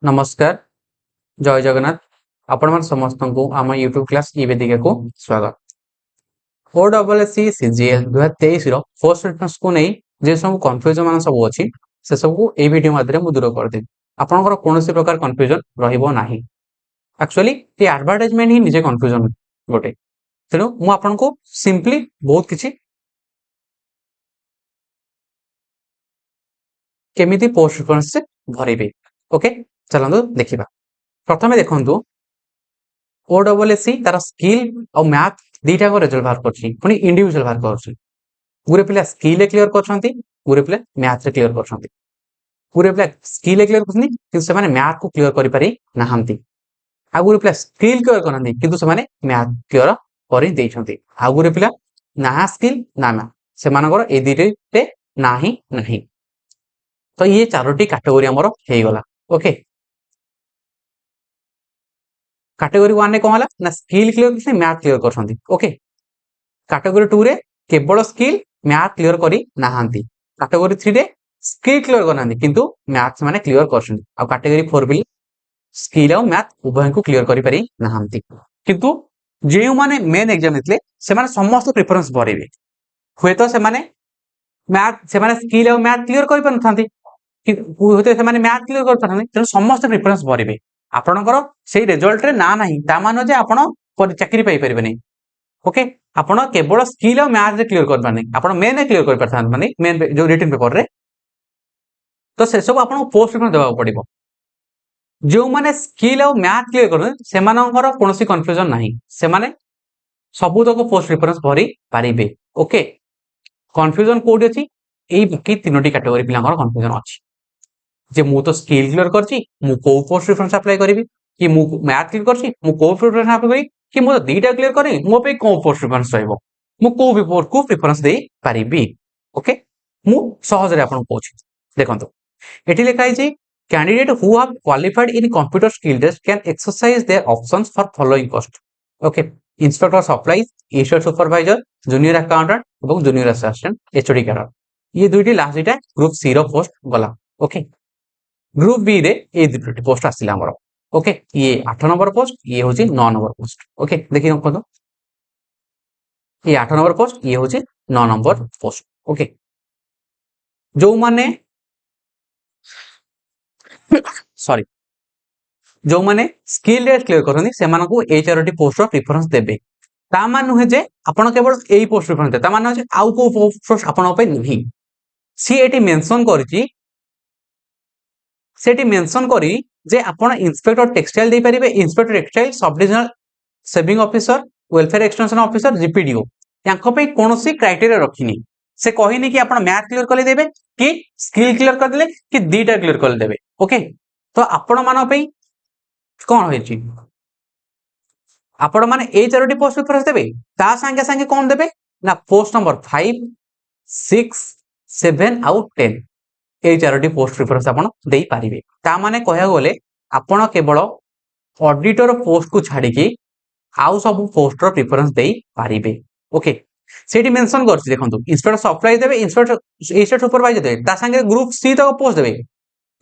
नमस्कार जय जगन्नाथ आपण मन समस्त को आम यूट्यूब क्लास ई वेदिका को स्वागत। ओडब्ल्यूएससी सीजीएल 2023 रो फर्स्ट रिटर्न्स को नहीं जे सब कंफ्यूजन मान सब अछि से सब को ए वीडियो माध्यम मु दूर कर दे आपनकर कोनोसी प्रकार कंफ्यूजन रहिबो नाही। एक्चुअली ये एडवर्टाइजमेंट ही निजे कंफ्यूजन गोटे तेणु मु आपन को सिंपली बहुत किछि केमिति पोस्ट रिफरेंस से भरिबे। ओके चलंदो देखिबा। प्रथमे देखंतु ओडब्ल्यूएससी तार स्किल और मैथ दीटा को रिजल्ट बाहर करछि पुनी इंडिविजुअल बाहर करछि। गुरे पिला स्किल क्लियर करछंती गुरे पिला मैथ रे क्लियर करछंती। गुरे पिला स्किल क्लियर करछंती कि से माने मैथ को क्लियर करि पारि नाहंती। आ गुरे पिला स्किल क्लियर करनंती किंतु से माने मैथ क्लियर करि दैछंती। आ गुरे पिला ना स्किल ना मैथ से मानकर ए दीटे नाही नाही। तो ये चारोटी कैटेगरी हमरो हे गला। ओके कैटेगरी 1 रे कोन हला ना स्किल क्लियर करछंती मैथ क्लियर करछंती। ओके कैटेगरी 2 रे केवल स्किल मैथ क्लियर करी नाहांती। कैटेगरी 3 रे स्किल क्लियर करनांती किंतु मैथ्स माने क्लियर करछंती। आ कैटेगरी 4 बिल स्किल और मैथ उभय को क्लियर करि पारि नाहांती किंतु जेउ माने मेन एग्जाम देतले से माने समस्त प्रेफरेंस भरेबे हुए तो से माने मैथ से माने स्किल और मैथ क्लियर करि परथांती हुए तो से माने मैथ क्लियर कर परथांती तेनु समस्त प्रेफरेंस भरेबे आपनकर सेही रिजल्ट रे ना नाही ता मानो जे आपण चाकरी पाई परिबे नै। ओके आपण केवल स्किल और मैथ रे क्लियर कर पानी आपण मेन क्लियर कर परथान माने मेन जो रिटन पेपर रे तो से सब आपण पोस्ट रिफरेंस देबा पड़िबो। जो माने स्किल और मैथ क्लियर कर से मानकर कोनोसी कंफ्यूजन नाही से माने सबु तक पोस्ट रिफरेंस भरी पारिबे। ओके कंफ्यूजन कोडी अछि एई बाकी तीनोटी कैटेगरी पिलांगर कंफ्यूजन अछि जे मु तो स्किल क्लियर करछि मु को पोस्ट रेफरेंस अप्लाई करिवि कि मु मैथ क्लियर करछि मु को पोस्ट रेफरेंस अप्लाई करि कि मु दीटा क्लियर करि मो पे को पोस्ट रेफरेंस रहइबो मु को भी पोस्ट को प्रेफरेंस दे पारिबि। ओके मु सहज रे आपन कहछि देखंतु एठी लिखाइ छै candidate who have qualified in computer skill test can exercise their options for following post. Okay inspector supplies HR supervisor junior accountant एवं जूनियर असिस्टेंट एचओडी कैडर ये दुईटी लास्ट इटा ग्रुप सी रो पोस्ट गला। ओके ग्रुप बी रे ए दुईटी post आसिला हमर। Okay ये 8 नंबर पोस्ट ये होची 9 नंबर पोस्ट। ओके देखि हम कोन ये 8 नंबर पोस्ट ये होची 9 नंबर पोस्ट। ओके जो माने सॉरी जो माने स्किल टेस्ट क्लियर करथि से माने को ए चारोटी पोस्ट रो प्रेफरेंस देबे ता मान नुहे जे आपण केवल एई पोस्ट प्रेफरेंस दे ता मान जे आउ को पोस्ट आपण पे नहीं सी एटी मेंशन करछि सेटी मेंशन करी जे आपण इंस्पेक्टर टेक्सटाइल दे परिबे इंस्पेक्टर टेक्सटाइल सब डिविजनल सेविंग officer welfare extension officer GPDO यांको पे कोनोसी क्राइटेरिया रखिनी से कहिनी कि आपण मैथ क्लियर कर देबे कि स्किल क्लियर कर देले कि दीटा क्लियर कर देबे। ओके तो आपण मान पे कोन होइछि आपण माने ए चारोटी पोस्ट प्रेफरेंस देबे ता संगे संगे कोन देबे ना पोस्ट नंबर 5 6 7 आउट 10 ए चारोटी पोस्ट प्रेफरेंस आपण देई पारिबे ता माने कहया गले आपण केवल ऑडिटर पोस्ट को छाडी के आउ सब पोस्ट रो प्रेफरेंस देई पारिबे। ओके सेठी मेंशन करछि देखंतु इंस्पेक्टर सप्लाई देबे इंस्पेक्टर एचआर सुपरवाइजर देबे ता संगे ग्रुप सी तक पोस्ट देबे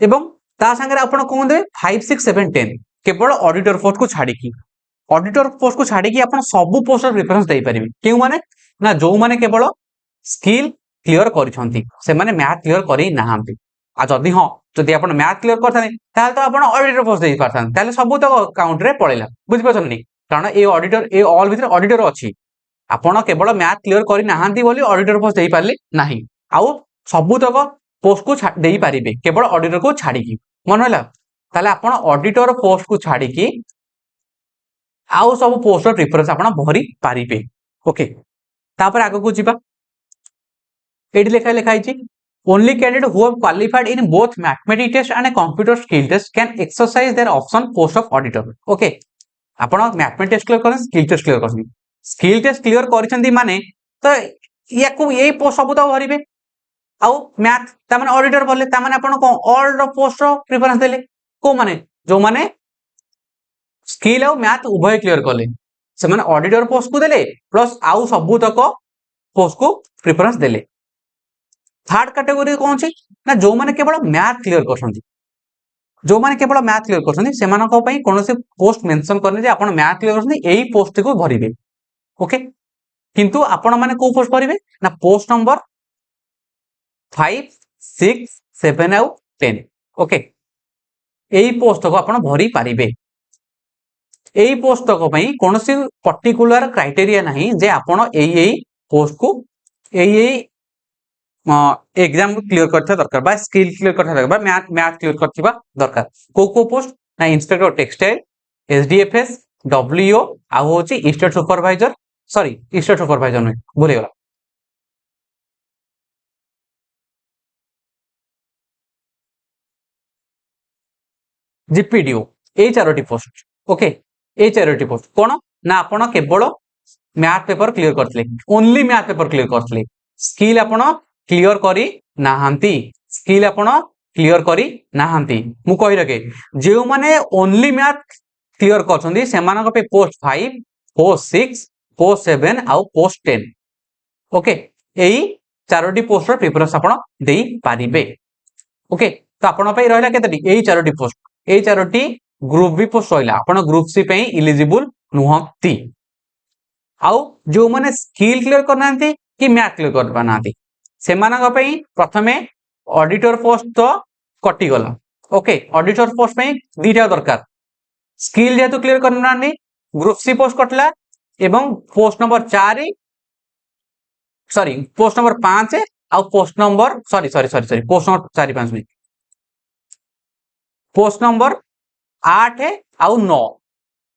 एवं ता संगे आपण कोन देबे 5 6 7 10 केवल ऑडिटर पोस्ट को छाडी की ऑडिटर पोस्ट को छाडी की आपण सब पोस्ट रो प्रेफरेंस देई पारिबे केउ माने ना जो माने केवल स्किल क्लियर करिसंती से माने मैथ क्लियर करि नाहंती आ जदी हां जदी आपण मैथ क्लियर करथाने ताले तो आपण ऑडिटर पोस्ट देई पारथान ताले सब तो अकाउंट रे पळेला बुझि पछनी कारण ए ऑडिटर ए ऑल भीतर ऑडिटर अछि आपण केवल मैथ क्लियर करि नाहंती बोली ऑडिटर पोस्ट देई पारले नाही आउ सब तक पोस्ट को देई पारिबे केवल ऑडिटर को छाडी की मन होला ताले आपण ऑडिटर पोस्ट को छाडी की आउ सब पोस्ट प्रेफरेंस आपण भरी पारिबे। ओके तापर आगो को जिबा एडी लिखाई छी only candidate who have qualified in both mathematics test and a computer skill test can exercise their option post of auditor। Okay आपण मैथमेटिक्स टेस्ट क्लियर करन स्किल टेस्ट क्लियर करन skill test clear करछंती माने तो याकू एई post सब तो भरिबे आउ math ता माने auditor बोले ता माने आपण को ऑल द पोस्ट रो प्रेफरेंस देले को माने जो माने स्किल और मैथ उभय क्लियर करले से माने ऑडिटर पोस्ट को देले प्लस आउ सब तक पोस्ट को प्रेफरेंस देले। थर्ड कैटेगरी कौन सी ना जो माने केवल मैथ क्लियर करछंती जो माने केवल मैथ क्लियर करछन सेमानक पई कोनोसी पोस्ट मेंशन करने जे आपण मैथ क्लियर करछन एई पोस्ट को भरिबे ओके किंतु आपण माने को पोस्ट भरिबे ना पोस्ट नंबर 5 6 7 आउ 10 ओके एई पोस्ट को आपण भरि पारिबे एई पोस्ट को पई कोनोसी पर्टिकुलर क्राइटेरिया नाही जे आपण एई पोस्ट को एई एग्जाम क्लियर करथा दरकार बा स्किल क्लियर करथा दरकार बा मैथ क्लियर करथिबा दरकार को पोस्ट ना इंस्पेक्टर टेक्सटाइल एसडीएफएस डब्ल्यूओ आ होची state supervisor sorry state supervisor नहीं भूली गला जीपीडीओ ए चारोटी पोस्ट ओके ए चारोटी पोस्ट कोन ना आपण केवल मैथ पेपर क्लियर करथले ओनली मैथ पेपर क्लियर करथले स्किल आपण क्लियर करी नाहांती स्किल आपण क्लियर करी नाहांती मु कहि रखे जे माने ओनली मैथ क्लियर करछंदी सेमानक पे पोस्ट 5 पोस्ट 6 पोस्ट 7 आउ पोस्ट 10 ओके एई चारोटी पोस्ट रो प्रिपरेशन आपण देई पारिबे ओके तो आपण पे रहला केतटी एई चारोटी पोस्ट एई चारोटी ग्रुप बी पोस्ट रहला आपण ग्रुप सी पे एलिजिबल नुहंती आउ जो माने स्किल क्लियर करनांती कि मैथ क्लियर कर बनांती सेमानक पे प्रथमे ऑडिटर पोस्ट तो कटि गला ओके ऑडिटर पोस्ट पे दीटा दरकार स्किल जेतु क्लियर करनांती ग्रुप सी पोस्ट कटला एवं post number 4 sorry post number 5 आउ post number sorry post number 4 5 मिनट पोस्ट नंबर 8 आउ 9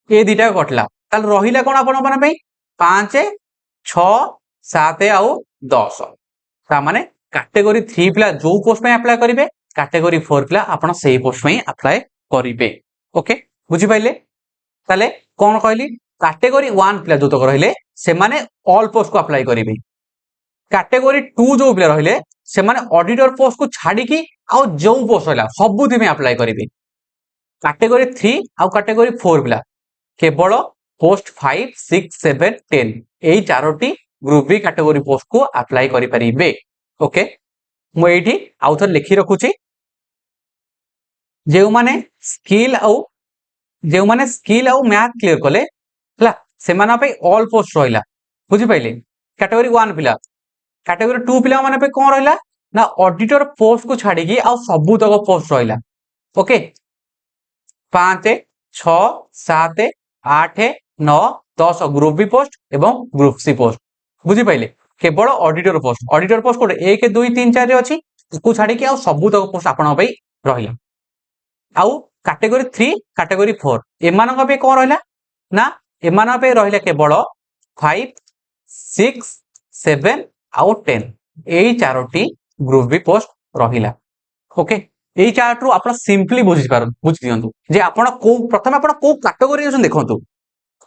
ए दीटा कटला ताल रहिला कोन आपण माने पे 5 6 7 आउ 10 ता माने कैटेगरी 3 पिला जो पोस्ट में अप्लाई करिवे कैटेगरी 4 पिला आपण सेही पोस्ट में अप्लाई करिवे ओके बुझी पाइले ताले कोन कहली कैटेगरी 1 पिला जो तक रहिले से माने ऑल पोस्ट को अप्लाई करिवे कैटेगरी 2 जो पिला रहिले से माने ऑडिटर पोस्ट को छाडी की आ जो पोस्ट रहला सबुथि में अप्लाई करिवे कैटेगरी 3 आ कैटेगरी 4 पिला केवल पोस्ट 5 6 7 10 एई चारोटी ग्रुप बी कैटेगरी पोस्ट को अप्लाई करि परिबे ओके मु एठी आउथर लिखि रखुची जे माने स्किल आउ मैथ क्लियर कले हला से माना पे ऑल पोस्ट रहिला बुझि पाइले कैटेगरी 1 पिला कैटेगरी 2 पिला माने पे कोन रहिला ना ऑडिटर पोस्ट को छाडी की आ सबु तक पोस्ट रहिला ओके 5 6 7 8 9 10 ग्रुप बी पोस्ट एवं ग्रुप सी पोस्ट बुझी पाइले केवल ऑडिटर पोस्ट कोड 1 2 3 4 रे अछि को छाडी की आ सबु तक पोस्ट आपण पई रहिला आउ कैटेगरी 3 कैटेगरी 4 एमानक पे कोन रहिला ना एमानक पे रहिला केवल 5 6 7 आउ 10 एई चारोटी ग्रुप बी पोस्ट रहिला ओके एई चार्ट रु आपण सिंपली बुझि दियंतु जे आपण को प्रथम आपण को कैटेगरी अछन देखंतु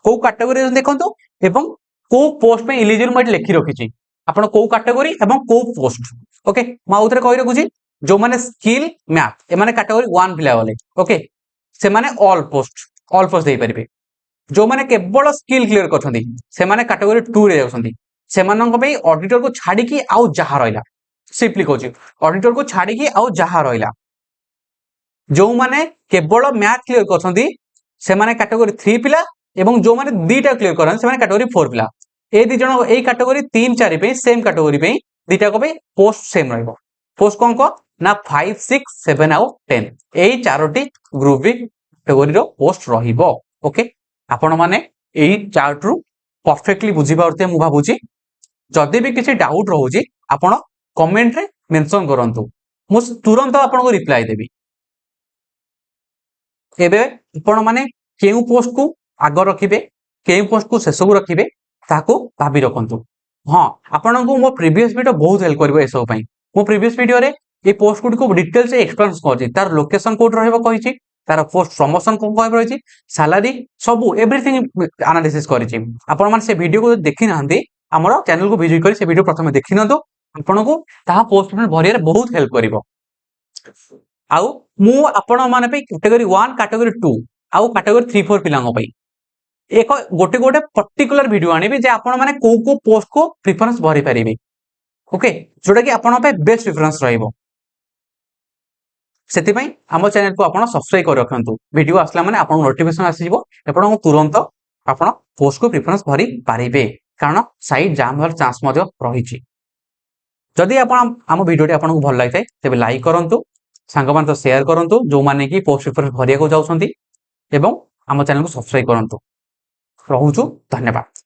को कैटेगरी अछन देखंतु एवं को पोस्ट पे एलिजिबल मट लिखि रखिछि आपण को कैटेगरी एवं को पोस्ट ओके म आउथरे कहि रखुछि जो माने स्किल मैथ ए माने कैटेगरी 1 पिला वाले ओके से माने ऑल पोस्ट दे परिबे जो माने केवल स्किल क्लियर करछंती से माने कैटेगरी 2 रे जाउछंती से मानन पे ऑडिटर को छाडी की आउ जहा रहिला सिंपली कहछि ऑडिटर को छाडी की आउ जहा रहिला जो माने केवल मैथ क्लियर करछंती से माने कैटेगरी 3 पिला एवं जो माने दीटा क्लियर करन से माने कैटेगरी 4 पिला ए दी जण ए कैटेगरी 3 4 पे सेम कैटेगरी पे दीटा को पे पोस्ट सेम रहइबो पोस्ट कोन को ना 5 6 7 आउ 10 एई चारोटी ग्रुप बी कैटेगरी रो पोस्ट रहिबो ओके आपण माने एई चार्ट रु परफेक्टली बुझी पारते मु भाबुची जदि भी किसी डाउट रहउची आपण कमेंट रे मेंशन करंतु मु तुरंत आपण को रिप्लाई देबी एबे आपण माने केउ पोस्ट को आगर रखिबे केउ पोस्ट को शेष को रखिबे ताको भाबी रखंतु हां आपण को मो प्रीवियस वीडियो बहुत हेल्प करबो एसो पई मो प्रीवियस वीडियो रे ए पोस्ट को डिटेल से एक्सप्लेन करछि तार लोकेशन कोड रहबो कहिछि तार पोस्ट प्रमोशन को कहब रहिछि सैलरी सब एवरीथिंग एनालिसिस करिछि आपण मान से वीडियो को देखि नाहंती हमरो चैनल को विजिट करी से वीडियो प्रथमे देखि नंतो आपण को ताहा पोस्ट भरिया रे बहुत हेल्प करिवो आउ मु आपण माने पे कैटेगरी 1 कैटेगरी 2 आउ कैटेगरी 3 4 पिलांगो पई एक गोटे पर्टिकुलर वीडियो आनिबे जे आपण माने को पोस्ट को प्रेफरेंस भरि परिबे ओके जोटा कि आपण पे बेस्ट प्रेफरेंस रहइबो ସେଥିପାଇଁ ଆମ ଚ୍ୟାନେଲକୁ ଆପଣ ସବସ୍କ୍ରାଇବ କରି ରଖନ୍ତୁ। ଭିଡ଼ିଓ ଆସିଲା ମାନେ ଆପଣଙ୍କୁ ନୋଟିଫିକେସନ ଆସିଯିବ ଏବଂ ତୁରନ୍ତ ଆପଣ ପୋଷ୍ଟକୁ ପ୍ରିଫରେନ୍ସ ଭରି ପାରିବେ, କାରଣ ସାଇଟ୍ ଜାମ୍ ହେବାର ଚାନ୍ସ ମଧ୍ୟ ରହିଛି। ଯଦି ଆପଣ ଆମ ଭିଡ଼ିଓଟି ଆପଣଙ୍କୁ ଭଲ ଲାଗିଥାଏ ତେବେ ଲାଇକ୍ କରନ୍ତୁ, ସାଙ୍ଗମାନଙ୍କ ସହ ସେୟାର କରନ୍ତୁ ଯେଉଁମାନେ କି ପୋଷ୍ଟ ପ୍ରିଫରେନ୍ସ ଭରିବାକୁ ଯାଉଛନ୍ତି, ଏବଂ ଆମ ଚ୍ୟାନେଲକୁ ସବସ୍କ୍ରାଇବ କରନ୍ତୁ। ରହୁଛୁ, ଧନ୍ୟବାଦ।